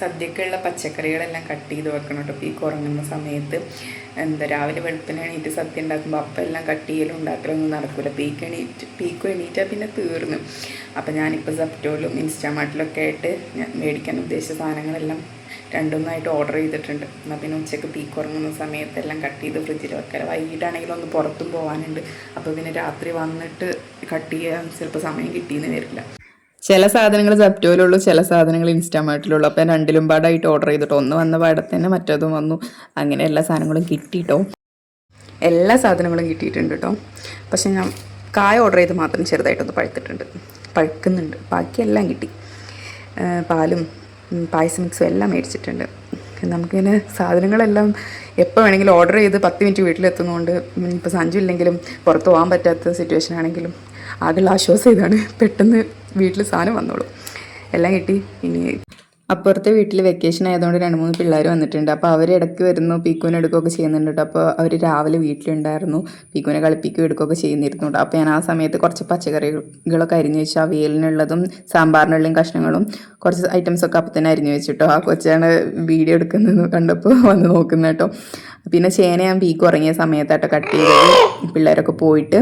സദ്യക്കുള്ള പച്ചക്കറികളെല്ലാം കട്ട് ചെയ്ത് വെക്കണം കേട്ടോ. പീക്ക് ഉറങ്ങുന്ന സമയത്ത് രാവിലെ വെളുപ്പിന് എണീറ്റ് സദ്യ ഉണ്ടാക്കുമ്പോൾ അപ്പം എല്ലാം കട്ട് ചെയ്യലും ഉണ്ടാക്കലൊന്നും നടക്കില്ല. പീക്കും എണീറ്റാൽ പിന്നെ തീർന്നു. അപ്പം ഞാനിപ്പോൾ സെപ്റ്റോയിലും ഇൻസ്റ്റാമാർട്ടിലൊക്കെ ആയിട്ട് ഞാൻ മേടിക്കാൻ ഉദ്ദേശിച്ച സാധനങ്ങളെല്ലാം രണ്ടൊന്നായിട്ട് ഓർഡർ ചെയ്തിട്ടുണ്ട്. എന്നാൽ പിന്നെ ഉച്ചയ്ക്ക് പീക്ക് ഉറങ്ങുന്ന സമയത്തെല്ലാം കട്ട് ചെയ്ത് ഫ്രിഡ്ജിൽ വെക്കാം. വൈകിട്ടാണെങ്കിലും ഒന്ന് പുറത്തും പോകാനുണ്ട്. അപ്പോൾ പിന്നെ രാത്രി വന്നിട്ട് കട്ട് ചെയ്യാൻ ചിലപ്പോൾ സമയം കിട്ടിയെന്ന് വരില്ല. ചില സാധനങ്ങൾ സെപ്റ്റോയിലുള്ളൂ, ചില സാധനങ്ങൾ ഇൻസ്റ്റാമാർട്ടിലുള്ളൂ. അപ്പം രണ്ടിലും പാടായിട്ട് ഓർഡർ ചെയ്തിട്ടോ. ഒന്ന് വന്ന പാടെ തന്നെ മറ്റതും വന്നു. അങ്ങനെ എല്ലാ സാധനങ്ങളും കിട്ടിയിട്ടോ. എല്ലാ സാധനങ്ങളും കിട്ടിയിട്ടുണ്ട് കേട്ടോ. പക്ഷെ ഞാൻ കായ ഓർഡർ ചെയ്ത് മാത്രം ചെറുതായിട്ടൊന്ന് പഴുക്കുന്നുണ്ട്. ബാക്കിയെല്ലാം കിട്ടി. പാലും പായസം മിക്സും എല്ലാം മേടിച്ചിട്ടുണ്ട്. നമുക്കിങ്ങനെ സാധനങ്ങളെല്ലാം എപ്പോൾ വേണമെങ്കിലും ഓർഡർ ചെയ്ത് 10 മിനിറ്റ് വീട്ടിലെത്തുന്നതുകൊണ്ട് ഇപ്പോൾ സഞ്ജു ഇല്ലെങ്കിലും പുറത്ത് പോകാൻ പറ്റാത്ത സിറ്റുവേഷൻ ആണെങ്കിലും ആകെയുള്ള ആശ്വാസം ഇതാണ്. പെട്ടെന്ന് വീട്ടിൽ സാധനം വന്നോളൂ. എല്ലാം കിട്ടി. ഇനി അപ്പുറത്തെ വീട്ടിൽ വെക്കേഷൻ ആയതുകൊണ്ട് 2-3 പിള്ളേർ വന്നിട്ടുണ്ട്. അപ്പോൾ അവർ ഇടയ്ക്ക് വരുന്നു, പീക്കുവിനെ എടുക്കുകയൊക്കെ ചെയ്യുന്നുണ്ട് കേട്ടോ. അപ്പോൾ അവർ രാവിലെ വീട്ടിലുണ്ടായിരുന്നു, പീക്കുവിനെ കളിപ്പിക്കുകയും എടുക്കുകയൊക്കെ ചെയ്യുന്നിരുന്നു. അപ്പോൾ ഞാൻ ആ സമയത്ത് കുറച്ച് പച്ചക്കറികളൊക്കെ അരിഞ്ഞു വെച്ചു. അവിയലിനുള്ളതും സാമ്പാറിനുള്ളതും കഷ്ണങ്ങളും കുറച്ച് ഐറ്റംസൊക്കെ അപ്പം തന്നെ അരിഞ്ഞു വെച്ചിട്ടോ. ആ കൊച്ചാണ് വീഡിയോ എടുക്കുന്നത് കണ്ടപ്പോൾ വന്ന് നോക്കുന്നത് കേട്ടോ. പിന്നെ ചേന ഞാൻ പീക്ക് ഉറങ്ങിയ സമയത്തായിട്ട് കട്ട് ചെയ്തത്. പിള്ളേരൊക്കെ പോയിട്ട്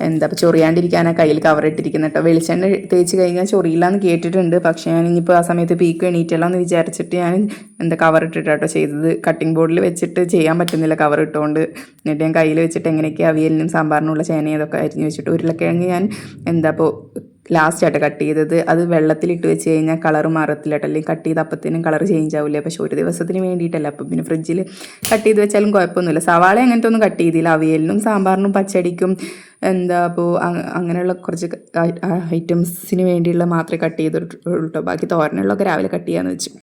ഇപ്പോൾ ചൊറിയാണ്ടിരിക്കാനാ കയ്യിൽ കവറിട്ടിരിക്കുന്നത് കേട്ടോ. വെളിച്ചെണ്ണ തേച്ച് കഴിഞ്ഞാൽ ചൊറിയില്ലാന്ന് കേട്ടിട്ടുണ്ട്. പക്ഷേ ഞാൻ ഇനിയിപ്പോൾ ആ സമയത്ത് പീക്ക് എണീറ്റല്ലോ എന്ന് വിചാരിച്ചിട്ട് ഞാൻ കവറിട്ടിട്ടോ ചെയ്തത്. കട്ടിംഗ് ബോർഡിൽ വെച്ചിട്ട് ചെയ്യാൻ പറ്റുന്നില്ല കവർ ഇട്ടുകൊണ്ട്. എന്നിട്ട് ഞാൻ കയ്യിൽ വെച്ചിട്ട് എങ്ങനെയൊക്കെ അവിയലിനും സാമ്പാറിനുള്ള ചേന അതൊക്കെ അരിഞ്ഞ് വെച്ചിട്ട് ഉരുളക്കിഴങ്ങ് ഞാൻ ലാസ്റ്റായിട്ട് കട്ട് ചെയ്തത്. അത് വെള്ളത്തിലിട്ട് വെച്ച് കഴിഞ്ഞാൽ കളർ മാറത്തില്ല കേട്ടോ. അല്ലെങ്കിൽ കട്ട് ചെയ്ത് അപ്പത്തിനും കളർ ചേഞ്ച് ആവില്ല. പക്ഷെ ഒരു ദിവസത്തിന് വേണ്ടിയിട്ടല്ല. അപ്പം പിന്നെ ഫ്രിഡ്ജിൽ കട്ട് ചെയ്ത് വെച്ചാലും കുഴപ്പമൊന്നുമില്ല. സവാള അങ്ങനത്തെ ഒന്നും കട്ട് ചെയ്തില്ല. അവിയലിനും സാമ്പാറിനും പച്ചടിക്കും അങ്ങനെയുള്ള കുറച്ച് ഐറ്റംസിന് വേണ്ടിയുള്ള മാത്രമേ കട്ട് ചെയ്തിട്ടുള്ളൂ. ബാക്കി തോരനുള്ളതൊക്കെ രാവിലെ കട്ട് ചെയ്യാമെന്ന് വെച്ചു.